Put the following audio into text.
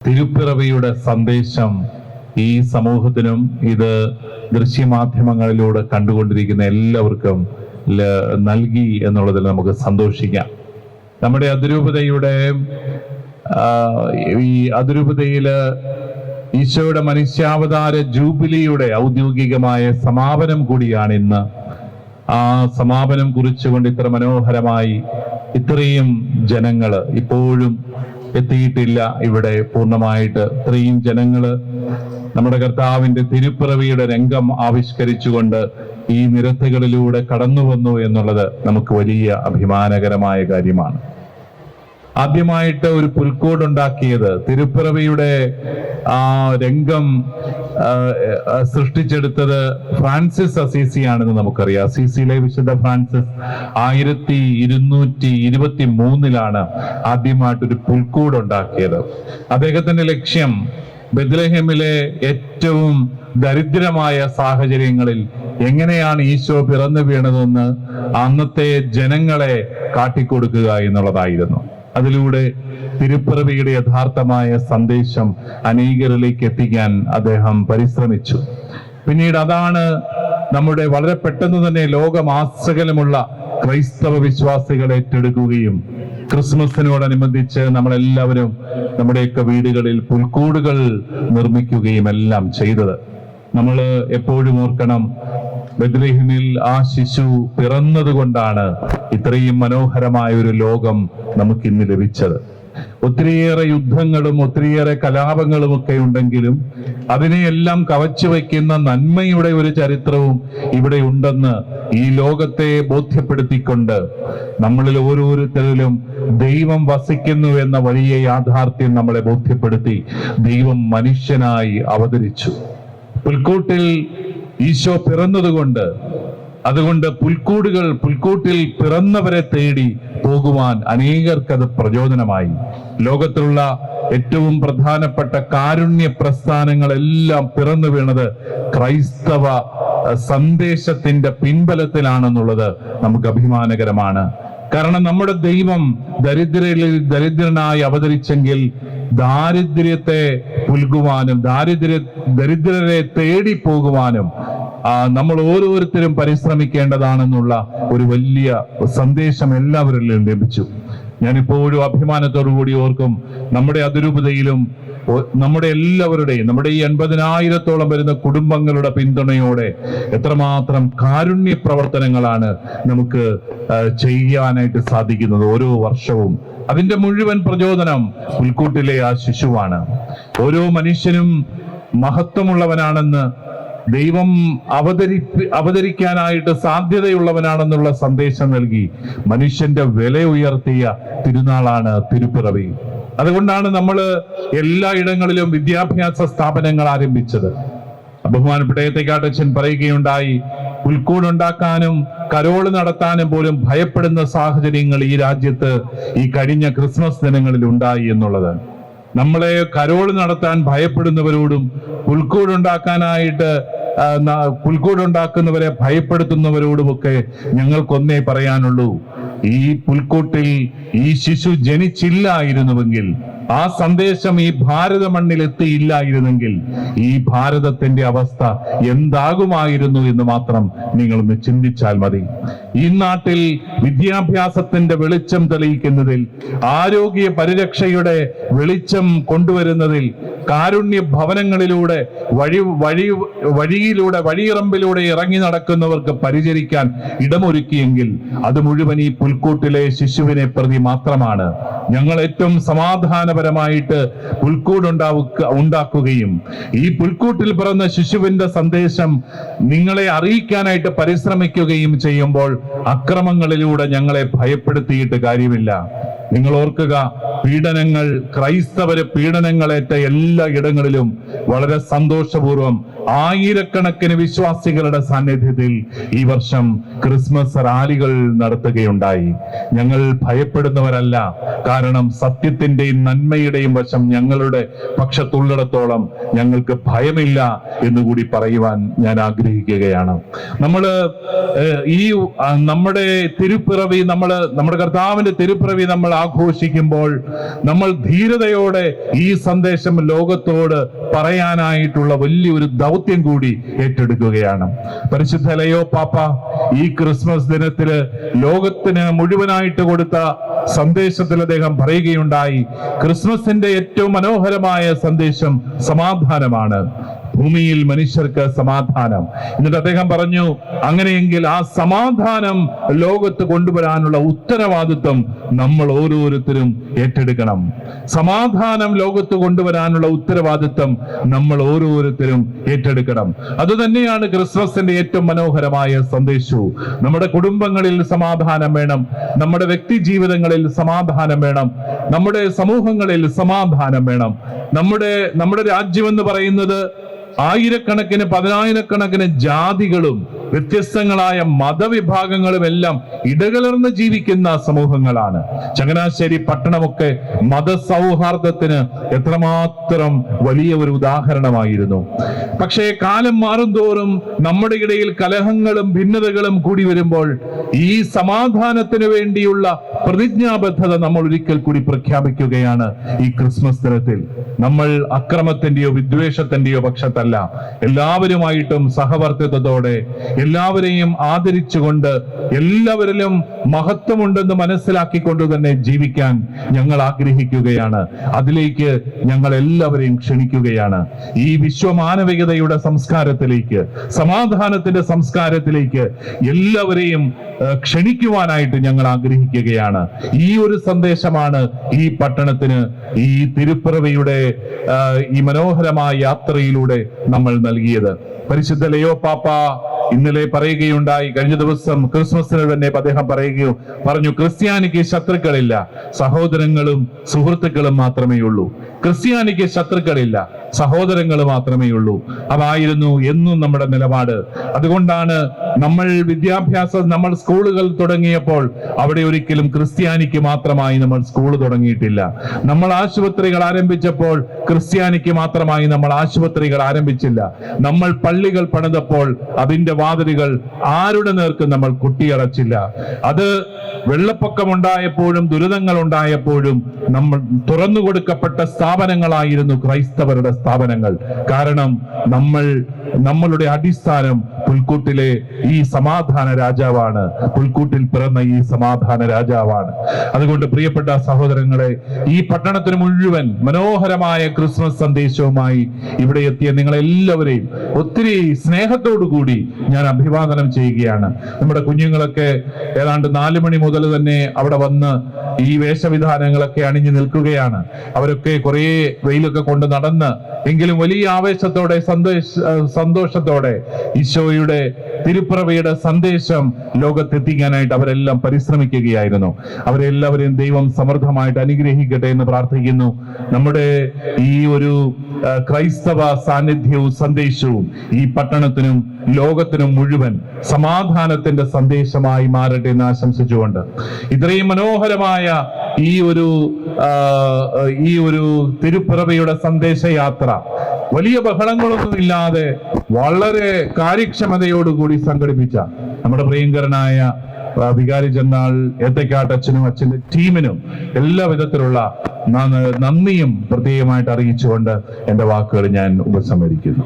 തിരുപ്പിറവിയുടെ സന്ദേശം ഈ സമൂഹത്തിനും ഇത് ദൃശ്യമാധ്യമങ്ങളിലൂടെ കണ്ടുകൊണ്ടിരിക്കുന്ന എല്ലാവർക്കും നൽകി എന്നുള്ളതിൽ നമുക്ക് സന്തോഷിക്കാം. നമ്മുടെ അതിരൂപതയുടെ ഈ അതിരൂപതയില് ഈശോയുടെ മനുഷ്യാവതാര ജൂബിലിയുടെ ഔദ്യോഗികമായ സമാപനം കൂടിയാണ് ഇന്ന്. ആ സമാപനം കുറിച്ചുകൊണ്ട് ഇത്ര മനോഹരമായി ഇത്രയും ജനങ്ങള് ഇപ്പോഴും എത്തിയിട്ടില്ല ഇവിടെ പൂർണ്ണമായിട്ട്. ഇത്രയും ജനങ്ങള് നമ്മുടെ കർത്താവിന്റെ തിരുപ്പിറവിയുടെ രംഗം ആവിഷ്കരിച്ചുകൊണ്ട് ഈ നിരത്തുകളിലൂടെ കടന്നു വന്നു എന്നുള്ളത് നമുക്ക് വലിയ അഭിമാനകരമായ കാര്യമാണ്. ആദ്യമായിട്ട് ഒരു പുൽക്കൂട് ഉണ്ടാക്കിയത്, തിരുപ്പിറവിയുടെ ആ രംഗം സൃഷ്ടിച്ചെടുത്തത് ഫ്രാൻസിസ് അസീസിയാണെന്ന് നമുക്കറിയാം. അസീസിയിലെ വിശുദ്ധ ഫ്രാൻസിസ് 1223 ആദ്യമായിട്ടൊരു പുൽക്കൂട് ഉണ്ടാക്കിയത്. അദ്ദേഹത്തിന്റെ ലക്ഷ്യം ബെത്ലഹേമിലെ ഏറ്റവും ദരിദ്രമായ സാഹചര്യങ്ങളിൽ എങ്ങനെയാണ് ഈശോ പിറന്നു വീണതെന്ന് അന്നത്തെ ജനങ്ങളെ കാട്ടിക്കൊടുക്കുക എന്നുള്ളതായിരുന്നു. അതിലൂടെ തിരുപ്പിറവിയുടെ യഥാർത്ഥമായ സന്ദേശം അനേകരിലേക്ക് എത്തിക്കാൻ അദ്ദേഹം പരിശ്രമിച്ചു. പിന്നീട് അതാണ് നമ്മുടെ വളരെ പെട്ടെന്ന് തന്നെ ലോകമാസകലമുള്ള ക്രൈസ്തവ വിശ്വാസികൾ ഏറ്റെടുക്കുകയും ക്രിസ്മസിനോടനുബന്ധിച്ച് നമ്മളെല്ലാവരും നമ്മുടെയൊക്കെ വീടുകളിൽ പുൽക്കൂടുകൾ നിർമ്മിക്കുകയും എല്ലാം ചെയ്തത്. നമ്മൾ എപ്പോഴും ഓർക്കണം, ബെത്ലഹേമിൽ ആ ശിശു പിറന്നത് കൊണ്ടാണ് ഇത്രയും മനോഹരമായ ഒരു ലോകം നമുക്കിന്ന് ലഭിച്ചത്. ഒത്തിരിയേറെ യുദ്ധങ്ങളും ഒത്തിരിയേറെ കലാപങ്ങളും ഒക്കെ ഉണ്ടെങ്കിലും അതിനെയെല്ലാം കവച്ചു വയ്ക്കുന്ന നന്മയുടെ ഒരു ചരിത്രവും ഇവിടെ ഉണ്ടെന്ന് ഈ ലോകത്തെ ബോധ്യപ്പെടുത്തിക്കൊണ്ട് നമ്മളിൽ ഓരോരുത്തരിലും ദൈവം വസിക്കുന്നു എന്ന വലിയ യാഥാർത്ഥ്യം നമ്മളെ ബോധ്യപ്പെടുത്തി ദൈവം മനുഷ്യനായി അവതരിച്ചു. പുൽക്കൂട്ടിൽ ഈശോ പിറന്നതുകൊണ്ട്, അതുകൊണ്ട് പുൽക്കൂട്ടിൽ പിറന്നവരെ തേടി പോകുവാൻ അനേകർക്കത് പ്രചോദനമായി. ലോകത്തിലുള്ള ഏറ്റവും പ്രധാനപ്പെട്ട കാരുണ്യ പ്രസ്ഥാനങ്ങളെല്ലാം പിറന്നു വീണത് ക്രൈസ്തവ സന്ദേശത്തിന്റെ പിൻബലത്തിലാണെന്നുള്ളത് നമുക്ക് അഭിമാനകരമാണ്. കാരണം നമ്മുടെ ദൈവം ദരിദ്രനായി അവതരിച്ചെങ്കിൽ ദാരിദ്ര്യത്തെ പുൽകുവാനും ദരിദ്രരെ തേടി പോകുവാനും നമ്മൾ ഓരോരുത്തരും പരിശ്രമിക്കേണ്ടതാണെന്നുള്ള ഒരു വലിയ സന്ദേശം എല്ലാവരിലും ലഭിച്ചു. ഞാനിപ്പോഴും അഭിമാനത്തോടു കൂടി ഓർക്കും, നമ്മുടെ അതിരൂപതയിലും നമ്മുടെ എല്ലാവരുടെയും, നമ്മുടെ ഈ 80,000-ഓളം വരുന്ന കുടുംബങ്ങളുടെ പിന്തുണയോടെ എത്രമാത്രം കാരുണ്യ പ്രവർത്തനങ്ങളാണ് നമുക്ക് ചെയ്യാനായിട്ട് സാധിക്കുന്നത് ഓരോ വർഷവും. അതിന്റെ മുഴുവൻ പ്രചോദനം പുൽക്കൂട്ടിലെ ആ ശിശുവാണ്. ഓരോ മനുഷ്യനും മഹത്വമുള്ളവനാണെന്ന്, ദൈവം അവതരിക്കാനായിട്ട് സാധ്യതയുള്ളവനാണെന്നുള്ള സന്ദേശം നൽകി മനുഷ്യന്റെ വില ഉയർത്തിയ തിരുനാളാണ് തിരുപ്പിറവി. അതുകൊണ്ടാണ് നമ്മൾ എല്ലായിടങ്ങളിലും വിദ്യാഭ്യാസ സ്ഥാപനങ്ങൾ ആരംഭിച്ചത്. ബഹുമാനപ്പെട്ട ഏത്തക്കാട്ടച്ഛൻ പറയുകയുണ്ടായി, പുൽക്കൂടുണ്ടാക്കാനും കരോള് നടത്താനും പോലും ഭയപ്പെടുന്ന സാഹചര്യങ്ങൾ ഈ രാജ്യത്ത് ഈ കഴിഞ്ഞ ക്രിസ്മസ് ദിനങ്ങളിൽ ഉണ്ടായി എന്നുള്ളത്. നമ്മളെ കരോള് നടത്താൻ ഭയപ്പെടുന്നവരോടും പുൽക്കൂടുണ്ടാക്കുന്നവരെ ഭയപ്പെടുത്തുന്നവരോടുമൊക്കെ ഞങ്ങൾക്കൊന്നേ പറയാനുള്ളൂ, ഈ പുൽക്കൂട്ടിൽ ഈ ശിശു ജനിച്ചില്ലായിരുന്നുവെങ്കിൽ, ആ സന്ദേശം ഈ ഭാരത മണ്ണിൽ എത്തിയില്ലായിരുന്നെങ്കിൽ ഈ ഭാരതത്തിന്റെ അവസ്ഥ എന്താകുമായിരുന്നു എന്ന് മാത്രം നിങ്ങളൊന്ന് ചിന്തിച്ചാൽ മതി. ഈ നാട്ടിൽ വിദ്യാഭ്യാസത്തിന്റെ വെളിച്ചം തെളിയിക്കുന്നതിൽ, ആരോഗ്യ പരിരക്ഷയുടെ വെളിച്ചം കൊണ്ടുവരുന്നതിൽ, കാരുണ്യ ഭവനങ്ങളിലൂടെ വഴിയിറമ്പിലൂടെ ഇറങ്ങി നടക്കുന്നവർക്ക് പരിചരിക്കാൻ ഇടമൊരുക്കിയെങ്കിൽ അത് മുഴുവൻ ഈ പുൽക്കൂട്ടിലെ ശിശുവിനെ പ്രതി മാത്രമാണ്. ഞങ്ങൾ ഏറ്റവും സമാധാനപരമായിട്ട് പുൽക്കൂട് ഉണ്ടാക്കുകയും ഈ പുൽക്കൂട്ടിൽ പിറന്ന ശിശുവിന്റെ സന്ദേശം നിങ്ങളെ അറിയിക്കാനായിട്ട് പരിശ്രമിക്കുകയും ചെയ്യുമ്പോൾ അക്രമങ്ങളിലൂടെ ഞങ്ങളെ ഭയപ്പെടുത്തിയിട്ട് കാര്യമില്ല. നിങ്ങൾ ഓർക്കുക, ക്രൈസ്തവര് പീഡനങ്ങളേറ്റ എല്ലാ ഇടങ്ങളിലും വളരെ സന്തോഷപൂർവ്വം ആയിരക്കണക്കിന് വിശ്വാസികളുടെ സാന്നിധ്യത്തിൽ ഈ വർഷം ക്രിസ്മസ് റാലികൾ നടത്തുകയുണ്ടായി. ഞങ്ങൾ ഭയപ്പെടുന്നവരല്ല, കാരണം സത്യത്തിന്റെയും നന്മയുടെയും വശം ഞങ്ങളുടെ പക്ഷത്തുള്ളിടത്തോളം ഞങ്ങൾക്ക് ഭയമില്ല എന്നുകൂടി പറയുവാൻ ഞാൻ ആഗ്രഹിക്കുകയാണ്. നമ്മുടെ തിരുപ്പിറവി നമ്മുടെ കർത്താവിന്റെ തിരുപ്പിറവി നമ്മൾ ആഘോഷിക്കുമ്പോൾ നമ്മൾ ധീരതയോടെ ഈ സന്ദേശം ലോകത്തോട് പറയാനായിട്ടുള്ള വലിയൊരു ദൗത്യം കൂടി ഏറ്റെടുക്കുകയാണ്. പരിശുദ്ധ ലയോ പാപ്പ ഈ ക്രിസ്മസ് ദിനത്തില് ലോകത്തിന് മുഴുവനായിട്ട് കൊടുത്ത സന്ദേശത്തിൽ അദ്ദേഹം പറയുകയുണ്ടായി, ക്രിസ്മസിന്റെ ഏറ്റവും മനോഹരമായ സന്ദേശം സമാധാനമാണ്, ഭൂമിയിൽ മനുഷ്യർക്ക് സമാധാനം. എന്നിട്ട് അദ്ദേഹം പറഞ്ഞു, അങ്ങനെയെങ്കിൽ ആ സമാധാനം ലോകത്ത് കൊണ്ടുവരാനുള്ള ഉത്തരവാദിത്വം നമ്മൾ ഓരോരുത്തരും ഏറ്റെടുക്കണം. സമാധാനം ലോകത്ത് കൊണ്ടുവരാനുള്ള ഉത്തരവാദിത്വം നമ്മൾ ഓരോരുത്തരും ഏറ്റെടുക്കണം. അതുതന്നെയാണ് ക്രിസ്മസിന്റെ ഏറ്റവും മനോഹരമായ സന്ദേശവും. നമ്മുടെ കുടുംബങ്ങളിൽ സമാധാനം വേണം, നമ്മുടെ വ്യക്തി ജീവിതങ്ങളിൽ സമാധാനം വേണം, നമ്മുടെ സമൂഹങ്ങളിൽ സമാധാനം വേണം. നമ്മുടെ രാജ്യമെന്ന് പറയുന്നത് ആയിരക്കണക്കിന് പതിനായിരക്കണക്കിന് ജാതികളും വ്യത്യസ്തങ്ങളായ മതവിഭാഗങ്ങളും എല്ലാം ഇടകലർന്ന് ജീവിക്കുന്ന സമൂഹങ്ങളാണ്. ചങ്ങനാശ്ശേരി പട്ടണമൊക്കെ മതസൗഹാർദ്ദത്തിന് എത്രമാത്രം വലിയ ഒരു ഉദാഹരണമായിരുന്നു. പക്ഷേ കാലം മാറുന്തോറും നമ്മുടെ ഇടയിൽ കലഹങ്ങളും ഭിന്നതകളും കൂടി വരുമ്പോൾ ഈ സമാധാനത്തിന് വേണ്ടിയുള്ള പ്രതിജ്ഞാബദ്ധത നമ്മൾ ഒരിക്കൽ കൂടി പ്രഖ്യാപിക്കുകയാണ് ഈ ക്രിസ്മസ് ദിനത്തിൽ. നമ്മൾ അക്രമത്തിന്റെയോ വിദ്വേഷത്തിന്റെയോ പക്ഷത്തല്ല, എല്ലാവരുമായിട്ടും സഹവർത്തിത്വത്തോടെ എല്ലാവരെയും ആദരിച്ചുകൊണ്ട് എല്ലാവരിലും മഹത്വമുണ്ടെന്ന് മനസ്സിലാക്കിക്കൊണ്ട് തന്നെ ജീവിക്കാൻ ഞങ്ങൾ ആഗ്രഹിക്കുകയാണ്. അതിലേക്ക് ഞങ്ങൾ എല്ലാവരെയും ക്ഷണിക്കുകയാണ്. ഈ വിശ്വമാനവികതയുടെ സംസ്കാരത്തിലേക്ക്, സമാധാനത്തിന്റെ സംസ്കാരത്തിലേക്ക് എല്ലാവരെയും ക്ഷണിക്കുവാനായിട്ട് ഞങ്ങൾ ആഗ്രഹിക്കുകയാണ്. ഈ ഒരു സന്ദേശമാണ് ഈ പട്ടണത്തിന് ഈ തിരുപ്പിറവിയുടെ ഈ മനോഹരമായ യാത്രയിലൂടെ നമ്മൾ നൽകിയത്. പരിശുദ്ധ ലയോ പാപ്പ ഇന്നലെ പറയുകയുണ്ടായി, കഴിഞ്ഞ ദിവസം ക്രിസ്മസിന് തന്നെ അദ്ദേഹം പറഞ്ഞു, ക്രിസ്ത്യാനിക്ക് ശത്രുക്കളില്ല, സഹോദരങ്ങളും സുഹൃത്തുക്കളും മാത്രമേ ഉള്ളൂ. ക്രിസ്ത്യാനിക്ക് ശത്രുക്കളില്ല, സഹോദരങ്ങൾ മാത്രമേ ഉള്ളൂ. അതായിരുന്നു എന്നും നമ്മുടെ നിലപാട്. അതുകൊണ്ടാണ് നമ്മൾ സ്കൂളുകൾ തുടങ്ങിയപ്പോൾ അവിടെ ഒരിക്കലും ക്രിസ്ത്യാനിക്ക് മാത്രമായി നമ്മൾ സ്കൂൾ തുടങ്ങിയിട്ടില്ല. നമ്മൾ ആശുപത്രികൾ ആരംഭിച്ചപ്പോൾ ക്രിസ്ത്യാനിക്ക് മാത്രമായി നമ്മൾ ആശുപത്രികൾ ആരംഭിച്ചില്ല. നമ്മൾ പള്ളികൾ പണിതപ്പോൾ അതിന്റെ വാതിലുകൾ ആരുടെ നേർക്കും നമ്മൾ കുട്ടിയടച്ചില്ല. അത് വെള്ളപ്പൊക്കമുണ്ടായപ്പോഴും ദുരിതങ്ങൾ ഉണ്ടായപ്പോഴും നമ്മൾ തുറന്നു കൊടുക്കപ്പെട്ട സ്ഥാപനങ്ങളായിരുന്നു ക്രൈസ്തവരുടെ സ്ഥാപനങ്ങൾ. കാരണം നമ്മളുടെ അടിസ്ഥാനം പുൽക്കൂട്ടിലെ ഈ സമാധാന രാജാവാണ്, പുൽക്കൂട്ടിൽ പിറന്ന ഈ സമാധാന രാജാവാണ്. അതുകൊണ്ട് പ്രിയപ്പെട്ട സഹോദരങ്ങളെ, ഈ പട്ടണത്തിന് മുഴുവൻ മനോഹരമായ ക്രിസ്മസ് സന്ദേശവുമായി ഇവിടെ എത്തിയ നിങ്ങളെല്ലാവരെയും ഒത്തിരി സ്നേഹത്തോടു കൂടി ഞാൻ അഭിവാദനം ചെയ്യുകയാണ്. നമ്മുടെ കുഞ്ഞുങ്ങളൊക്കെ ഏതാണ്ട് 4 മണി മുതൽ തന്നെ അവിടെ വന്ന് ഈ വേഷവിധാനങ്ങളൊക്കെ അണിഞ്ഞു നിൽക്കുകയാണ്. അവരൊക്കെ കുറെ വെയിലൊക്കെ കൊണ്ട് നടന്ന് എങ്കിലും വലിയ ആവേശത്തോടെ സന്തോഷത്തോടെ ഈശോയുടെ തിരുപ്പിറവിയുടെ സന്ദേശം ലോകത്തെത്തിക്കാനായിട്ട് അവരെല്ലാം പരിശ്രമിക്കുകയായിരുന്നു. അവരെല്ലാവരെയും ദൈവം സമൃദ്ധമായിട്ട് അനുഗ്രഹിക്കട്ടെ എന്ന് പ്രാർത്ഥിക്കുന്നു. നമ്മുടെ ഈ ഒരു ക്രൈസ്തവ സാന്നിധ്യവും സന്ദേശവും ഈ പട്ടണത്തിനും ലോകത്തിനും മുഴുവൻ സമാധാനത്തിന്റെ സന്ദേശമായി മാറട്ടെ എന്ന് ആശംസിച്ചുകൊണ്ട് ഇത്രയും മനോഹരമായ ഈ ഒരു തിരുപ്പിറവിയുടെ സന്ദേശയാത്ര വലിയ ബഹളങ്ങളൊന്നുമില്ലാതെ വളരെ കാര്യക്ഷമതയോടുകൂടി സംഘടിപ്പിച്ച നമ്മുടെ പ്രിയങ്കരനായ വികാരി ജനറൽ ഏത്തക്കാട്ടച്ഛനും അച്ഛന്റെ ടീമിനും എല്ലാ വിധത്തിലുള്ള നന്ദിയും പ്രത്യേകമായിട്ട് അറിയിച്ചുകൊണ്ട് എന്റെ വാക്കുകൾ ഞാൻ ഉപസംഹരിക്കുന്നു.